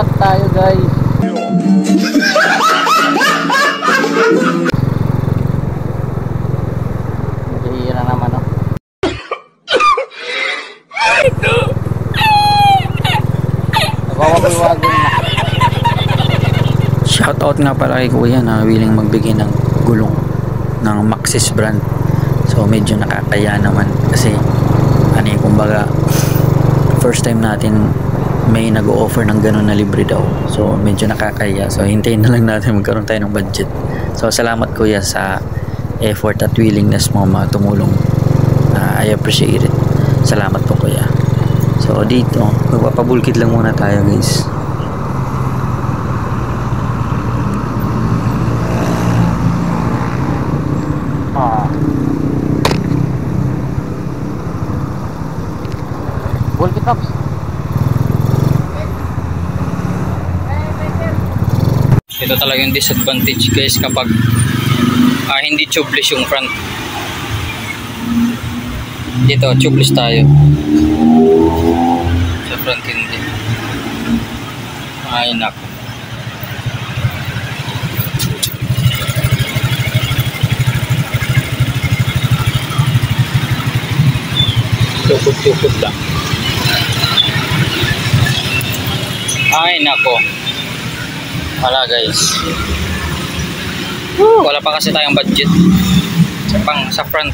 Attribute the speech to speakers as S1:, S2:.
S1: Mag-shortcut tayo guys. Mahira naman no. Nagwawagol-wagol na.
S2: Shoutout nga pala kay kuya na willing magbigay ng gulong ng Maxxis brand. So medyo nakakaya naman kasi kumbaga first time natin may nag-o-offer ng ganun na libre daw. So medyo nakakaya. So hintayin na lang natin magkaroon tayo ng budget. So salamat kuya sa effort at willingness mo tumulong. I appreciate it. Salamat po kuya. So dito magpapabulkit lang muna tayo guys.
S1: Bulkit tops.
S2: Ito talaga yung disadvantage guys kapag hindi tubeless yung front. Dito tubeless tayo. Sa front hindi. Ay nako. Tukod-tukod lang. Ay nako. Wala guys. Wala pa kasi tayong budget sa front.